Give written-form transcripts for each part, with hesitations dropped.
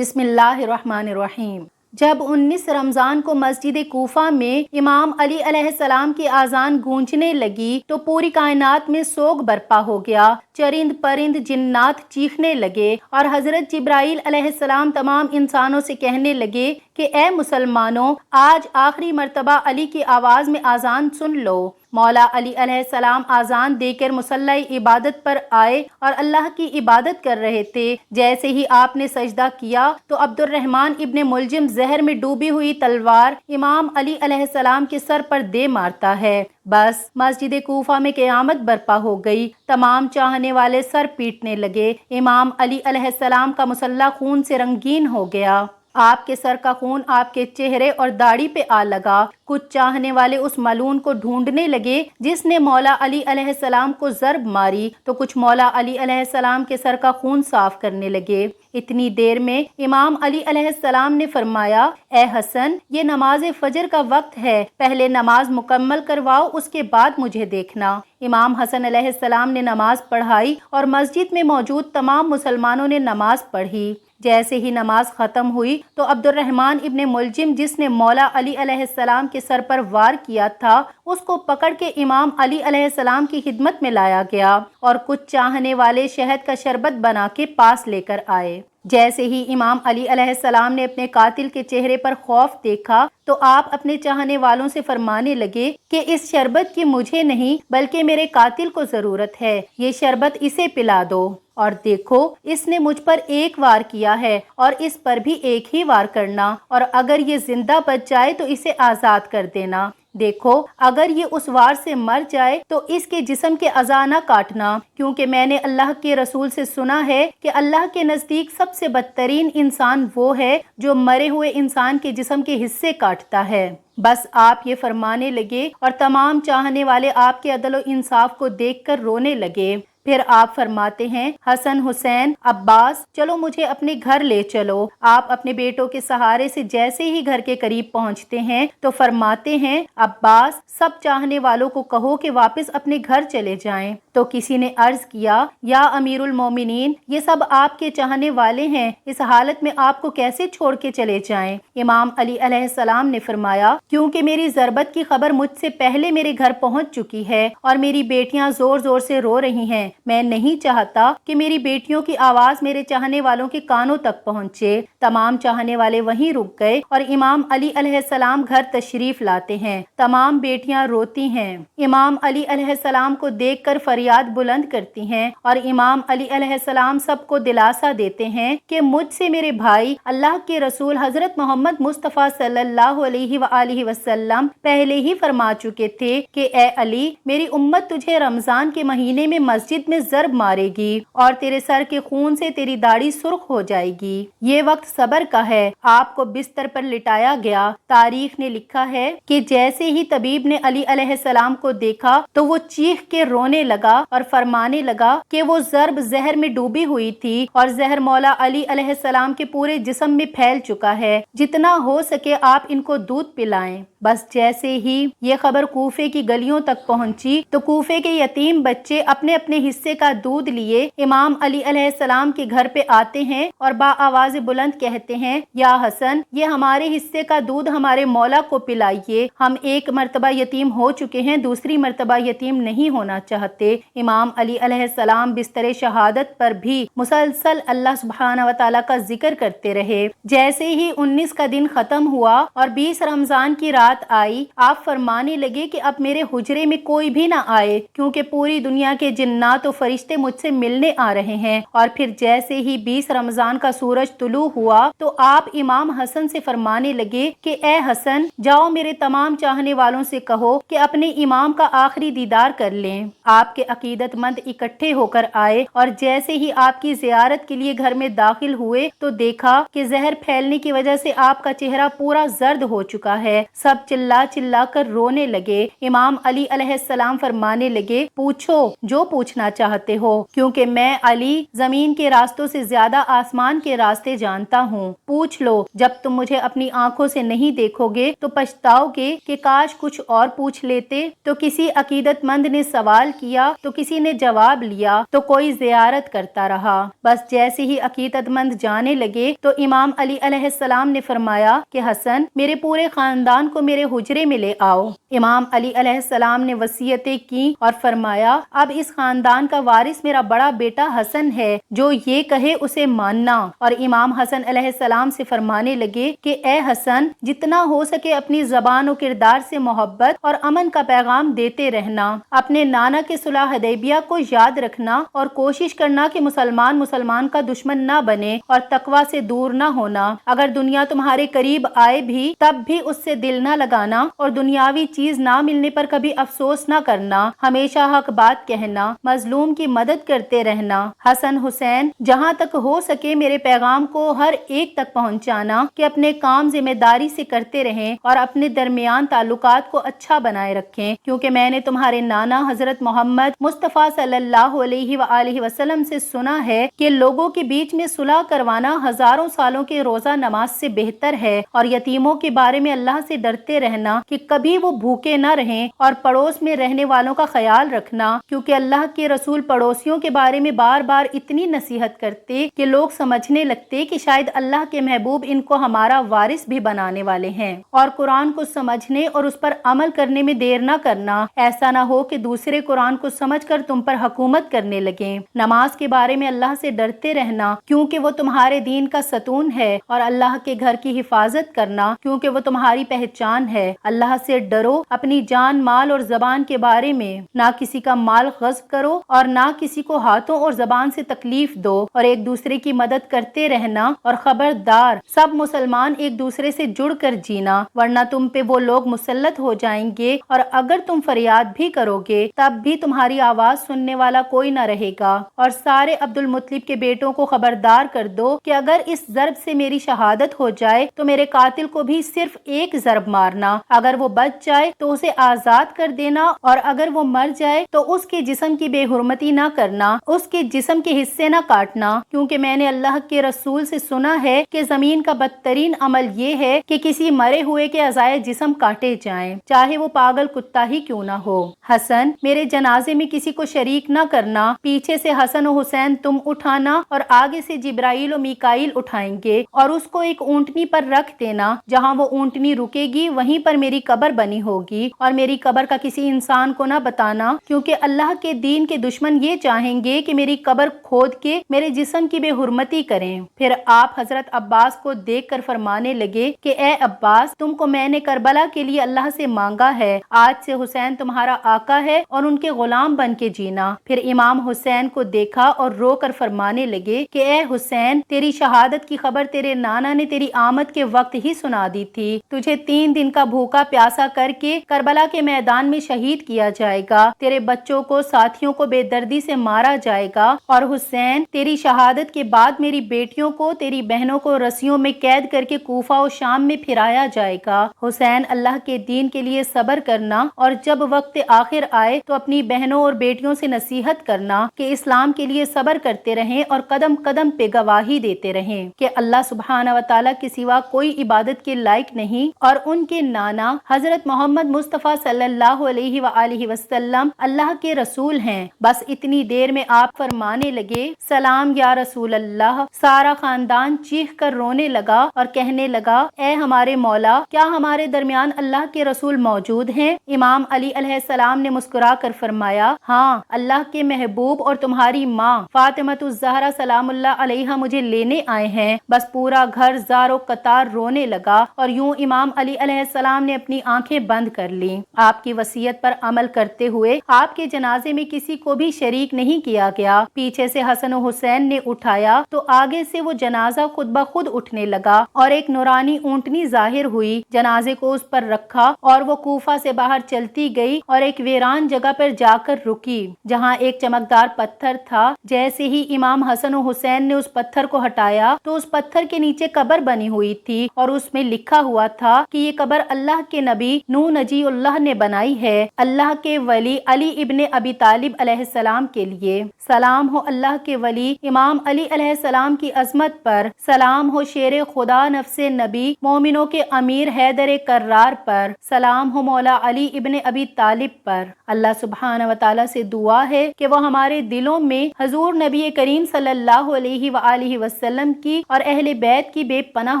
بسم اللہ الرحمن الرحیم۔ جب 19 رمضان کو مسجد کوفہ میں امام علی علیہ السلام کی اذان گونجنے لگی تو پوری کائنات میں سوگ برپا ہو گیا۔ چرند پرند جنات چیخنے لگے اور حضرت جبرائیل علیہ السلام تمام انسانوں سے کہنے لگے کہ اے مسلمانوں، آج آخری مرتبہ علی کی آواز میں اذان سن لو۔ مولا علی علیہ السلام اذان دے کر مصلی عبادت پر آئے اور اللہ کی عبادت کر رہے تھے۔ جیسے ہی آپ نے سجدہ کیا تو عبد الرحمن ابن ملجم زہر میں ڈوبی ہوئی تلوار امام علی علیہ السلام کے سر پر دے مارتا ہے۔ بس مسجد کوفہ میں قیامت برپا ہو گئی۔ تمام چاہنے والے سر پیٹنے لگے۔ امام علی علیہ السلام کا مصلی خون سے رنگین ہو گیا۔ آپ کے سر کا خون آپ کے چہرے اور داڑھی پہ آ لگا۔ کچھ چاہنے والے اس ملعون کو ڈھونڈنے لگے جس نے مولا علی علیہ السلام کو ضرب ماری، تو کچھ مولا علی علیہ السلام کے سر کا خون صاف کرنے لگے۔ اتنی دیر میں امام علی علیہ السلام نے فرمایا، اے حسن، یہ نماز فجر کا وقت ہے، پہلے نماز مکمل کرواؤ، اس کے بعد مجھے دیکھنا۔ امام حسن علیہ السلام نے نماز پڑھائی اور مسجد میں موجود تمام مسلمانوں نے نماز پڑھی۔ جیسے ہی نماز ختم ہوئی تو عبد الرحمن ابن ملجم، جس نے مولا علی علیہ السلام کے سر پر وار کیا تھا، اس کو پکڑ کے امام علی علیہ السلام کی خدمت میں لایا گیا اور کچھ چاہنے والے شہد کا شربت بنا کے پاس لے کر آئے۔ جیسے ہی امام علی علیہ السلام نے اپنے قاتل کے چہرے پر خوف دیکھا تو آپ اپنے چاہنے والوں سے فرمانے لگے کہ اس شربت کی مجھے نہیں بلکہ میرے قاتل کو ضرورت ہے، یہ شربت اسے پلا دو۔ اور دیکھو، اس نے مجھ پر ایک وار کیا ہے اور اس پر بھی ایک ہی وار کرنا، اور اگر یہ زندہ بچ جائے تو اسے آزاد کر دینا۔ دیکھو، اگر یہ اس وار سے مر جائے تو اس کے جسم کے اعضاء نہ کاٹنا، کیونکہ میں نے اللہ کے رسول سے سنا ہے کہ اللہ کے نزدیک سب سے بدترین انسان وہ ہے جو مرے ہوئے انسان کے جسم کے حصے کاٹتا ہے۔ بس آپ یہ فرمانے لگے اور تمام چاہنے والے آپ کے عدل و انصاف کو دیکھ کر رونے لگے۔ پھر آپ فرماتے ہیں، حسن، حسین، عباس، چلو مجھے اپنے گھر لے چلو۔ آپ اپنے بیٹوں کے سہارے سے جیسے ہی گھر کے قریب پہنچتے ہیں تو فرماتے ہیں، عباس، سب چاہنے والوں کو کہو کہ واپس اپنے گھر چلے جائیں۔ تو کسی نے عرض کیا، یا امیر المومنین، یہ سب آپ کے چاہنے والے ہیں، اس حالت میں آپ کو کیسے چھوڑ کے چلے جائیں؟ امام علی علیہ السلام نے فرمایا، کیونکہ میری ضربت کی خبر مجھ سے پہلے میرے گھر پہنچ چکی ہے اور میری بیٹیاں زور زور سے رو رہی ہیں۔ میں نہیں چاہتا کہ میری بیٹیوں کی آواز میرے چاہنے والوں کے کانوں تک پہنچے۔ تمام چاہنے والے وہیں رک گئے اور امام علی علیہ السلام گھر تشریف لاتے ہیں۔ تمام بیٹیاں روتی ہیں، امام علی علیہ السلام کو دیکھ کر فریاد بلند کرتی ہیں، اور امام علی علیہ السلام سب کو دلاسا دیتے ہیں کہ مجھ سے میرے بھائی اللہ کے رسول حضرت محمد مصطفیٰ صلی اللہ علیہ وآلہ وسلم پہلے ہی فرما چکے تھے کہ اے علی، میری امت تجھے رمضان کے مہینے میں مسجد میں ضرب مارے گی اور تیرے سر کے خون سے تیری داڑھی سرخ ہو جائے گی۔ یہ وقت صبر کا ہے۔ آپ کو بستر پر لٹایا گیا۔ تاریخ نے لکھا ہے کہ جیسے ہی طبیب نے علی علیہ السلام کو دیکھا تو وہ چیخ کے رونے لگا اور فرمانے لگا کہ وہ ضرب زہر میں ڈوبی ہوئی تھی اور زہر مولا علی علیہ السلام کے پورے جسم میں پھیل چکا ہے، جتنا ہو سکے آپ ان کو دودھ پلائیں۔ بس جیسے ہی یہ خبر کوفے کی گلیوں تک پہنچی تو کوفے کے یتیم بچے اپنے اپنے حصے کا دودھ لیے امام علی علیہ السلام کے گھر پہ آتے ہیں اور با آواز بلند کہتے ہیں، یا حسن، یہ ہمارے حصے کا دودھ ہمارے مولا کو پلائیے، ہم ایک مرتبہ یتیم ہو چکے ہیں، دوسری مرتبہ یتیم نہیں ہونا چاہتے۔ امام علی علیہ السلام بستر شہادت پر بھی مسلسل اللہ سبحانہ و تعالیٰ کا ذکر کرتے رہے۔ جیسے ہی 19 کا دن ختم ہوا اور 20 رمضان کی رات آئی، آپ فرمانے لگے کہ اب میرے حجرے میں کوئی بھی نہ آئے، کیونکہ پوری دنیا کے جنات و فرشتے مجھ سے ملنے آ رہے ہیں۔ اور پھر جیسے ہی 20 رمضان کا سورج طلوع ہوا تو آپ امام حسن سے فرمانے لگے کہ اے حسن، جاؤ میرے تمام چاہنے والوں سے کہو کہ اپنے امام کا آخری دیدار کر لیں۔ آپ کے عقیدت مند اکٹھے ہو کر آئے اور جیسے ہی آپ کی زیارت کے لیے گھر میں داخل ہوئے تو دیکھا کہ زہر پھیلنے کی وجہ سے آپ کا چہرہ پورا زرد ہو چکا ہے۔ سب چلا چلا کر رونے لگے۔ امام علی علیہ السلام فرمانے لگے، پوچھو جو پوچھنا چاہتے ہو، کیونکہ میں علی زمین کے راستوں سے زیادہ آسمان کے راستے جانتا ہوں۔ پوچھ لو، جب تم مجھے اپنی آنکھوں سے نہیں دیکھو گے تو پچھتاؤ گے کہ کاش کچھ اور پوچھ لیتے۔ تو کسی عقیدت مند نے سوال کیا تو کسی نے جواب لیا تو کوئی زیارت کرتا رہا۔ بس جیسے ہی عقیدت مند جانے لگے تو امام علی علیہ السلام نے فرمایا کہ حسن، میرے پورے خاندان کو میرے حجرے میں لے آؤ۔ امام علی علیہ السلام نے وصیتیں کی اور فرمایا اب اس خاندان کا وارث میرا بڑا بیٹا حسن ہے، جو یہ کہے اسے ماننا۔ اور امام حسن علیہ السلام سے فرمانے لگے کہ اے حسن، جتنا ہو سکے اپنی زبان و کردار سے محبت اور امن کا پیغام دیتے رہنا، اپنے نانا کے صلح حدیبیہ کو یاد رکھنا اور کوشش کرنا کہ مسلمان کا دشمن نہ بنے اور تقوی سے دور نہ ہونا۔ اگر دنیا تمہارے قریب آئے بھی تب بھی اس سے دل نہ لگانا اور دنیاوی چیز نہ ملنے پر کبھی افسوس نہ کرنا، ہمیشہ حق بات کہنا، مظلوم کی مدد کرتے رہنا۔ حسن حسین، جہاں تک ہو سکے میرے پیغام کو ہر ایک تک پہنچانا کہ اپنے کام ذمہ داری سے کرتے رہیں اور اپنے درمیان تعلقات کو اچھا بنائے رکھیں، کیونکہ میں نے تمہارے نانا حضرت محمد مصطفیٰ صلی اللہ علیہ وآلہ وسلم سے سنا ہے کہ لوگوں کے بیچ میں صلح کروانا ہزاروں سالوں کے روزہ نماز سے بہتر ہے، اور یتیموں کے بارے میں اللہ سے ڈرتے رہنا کہ کبھی وہ بھوکے نہ رہیں، اور پڑوس میں رہنے والوں کا خیال رکھنا، کیونکہ اللہ کے رسول پڑوسیوں کے بارے میں بار بار اتنی نصیحت کرتے کہ لوگ سمجھنے لگتے کہ شاید اللہ کے محبوب ان کو ہمارا وارث بھی بنانے والے ہیں۔ اور قرآن کو سمجھنے اور اس پر عمل کرنے میں دیر نہ کرنا، ایسا نہ ہو کہ دوسرے قرآن کو سمجھ کر تم پر حکومت کرنے لگیں۔ نماز کے بارے میں اللہ سے ڈرتے رہنا، کیونکہ وہ تمہارے دین کا ستون ہے، اور اللہ کے گھر کی حفاظت کرنا، کیونکہ وہ تمہاری پہچان ہے۔ اللہ سے ڈرو، اپنی جان، مال اور زبان کے بارے میں نہ کسی کا مال غصب کرو اور نہ کسی کو ہاتھوں اور زبان سے تکلیف دو، اور ایک دوسرے کی مدد کرتے رہنا، اور خبردار سب مسلمان ایک دوسرے سے جڑ کر جینا، ورنہ تم پہ وہ لوگ مسلط ہو جائیں گے، اور اگر تم فریاد بھی کرو گے تب بھی تمہاری آواز سننے والا کوئی نہ رہے گا۔ اور سارے عبد المطلب کے بیٹوں کو خبردار کر دو کہ اگر اس ضرب سے میری شہادت ہو جائے تو میرے قاتل کو بھی صرف ایک ضرب مارنا، اگر وہ بچ جائے تو اسے آزاد کر دینا، اور اگر وہ مر جائے تو اس کے جسم کی بے حرمتی نہ کرنا، اس کے جسم کے حصے نہ کاٹنا، کیونکہ میں نے اللہ کے رسول سے سنا ہے کہ زمین کا بدترین عمل یہ ہے کہ کسی مرے ہوئے کے اعضائے جسم کاٹے جائیں، چاہے وہ پاگل کتا ہی کیوں نہ ہو۔ حسن، میرے جنازے میں کسی کو شریک نہ کرنا، پیچھے سے حسن و حسین تم اٹھانا اور آگے سے جبرائیل و میکائیل اٹھائیں گے، اور اس کو ایک اونٹنی پر رکھ دینا، جہاں وہ اونٹنی رکے گی وہیں پر میری قبر بنی ہوگی، اور میری قبر کا کسی انسان کو نہ بتانا، کیونکہ اللہ کے دین کے دشمن یہ چاہیں گے کہ میری قبر کھود کے میرے جسم کی بے حرمتی کریں۔ پھر آپ حضرت عباس کو دیکھ کر فرمانے لگے کہ اے عباس، تم کو میں نے کربلا کے لیے اللہ سے مانگا ہے، آج سے حسین تمہارا آقا ہے اور ان کے غلام بن کے جینا۔ پھر امام حسین کو دیکھا اور رو کر فرمانے لگے کہ اے حسین، تیری شہادت کی خبر تیرے نانا نے تیری آمد کے وقت ہی سنا دی تھی، تجھے 3 دن کا بھوکا پیاسا کر کے کربلا کے میدان میں شہید کیا جائے گا، تیرے بچوں کو، ساتھیوں کو بے دردی سے مارا جائے گا، اور حسین، تیری شہادت کے بعد میری بیٹیوں کو، تیری بہنوں کو رسیوں میں قید کر کے کوفہ و شام میں پھرایا جائے گا۔ حسین، اللہ کے دین کے لیے صبر کرنا، اور جب وقت آخر آئے تو اپنی بہنوں اور بیٹیوں سے نصیحت کرنا کہ اسلام کے لیے صبر کرتے رہیں اور قدم قدم پہ گواہی دیتے رہیں کہ اللہ سبحانہ و تعالیٰ کے سوا کوئی عبادت کے لائق نہیں، اور ان کے نانا حضرت محمد مصطفیٰ صلی اللہ علیہ وآلہ وسلم اللہ کے رسول ہیں۔ بس اتنی دیر میں آپ فرمانے لگے سلام یا رسول اللہ۔ سارا خاندان چیخ کر رونے لگا اور کہنے لگا اے ہمارے مولا، کیا ہمارے درمیان اللہ کے رسول موجود ہیں؟ امام علی علیہ السلام نے مسکرا کر فرمایا ہاں، اللہ کے محبوب اور تمہاری ماں فاطمۃ الزہرا سلام اللہ علیہا مجھے لینے آئے ہیں۔ بس پورا گھر زار و قطار رونے لگا، اور یوں امام علی علیہ السلام نے اپنی آنکھیں بند کر لیں۔ آپ کی وصیت پر عمل کرتے ہوئے آپ کے جنازے میں کسی کو بھی شریک نہیں کیا گیا۔ پیچھے سے حسن و حسین نے اٹھایا تو آگے سے وہ جنازہ خود بخود اٹھنے لگا، اور ایک نورانی اونٹنی ظاہر ہوئی، جنازے کو اس پر رکھا، اور وہ کوفہ سے باہر چلتی گئی اور ایک ویران جگہ پر جا کر رکی، جہاں ایک چمکدار پتھر تھا۔ جیسے ہی امام حسن و حسین نے اس پتھر کو ہٹایا تو اس پتھر کے نیچے قبر بنی ہوئی تھی، اور اس میں لکھا ہوا تھا کہ یہ قبر اللہ کے نبی نوح نجی اللہ نے بنائی ہے، اللہ کے ولی علی ابن ابی طالب علیہ السلام کے لیے۔ سلام ہو اللہ کے ولی امام علی علیہ السلام کی عظمت پر، سلام ہو شیر خدا نفس نبی مومنوں کے امیر حیدر کرار پر، سلام ہو مولا علی ابن ابی طالب پر۔ اللہ سبحانہ و تعالی تعالیٰ سے دعا ہے کہ وہ ہمارے دلوں میں حضور نبی کریم صلی اللہ علیہ وآلہ وسلم کی اور اہل بیت کی بے پناہ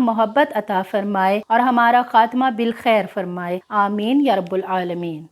محبت عطا فرمائے اور ہمارا خاتمہ بالخیر فرمائے، آمین یا رب العالمین۔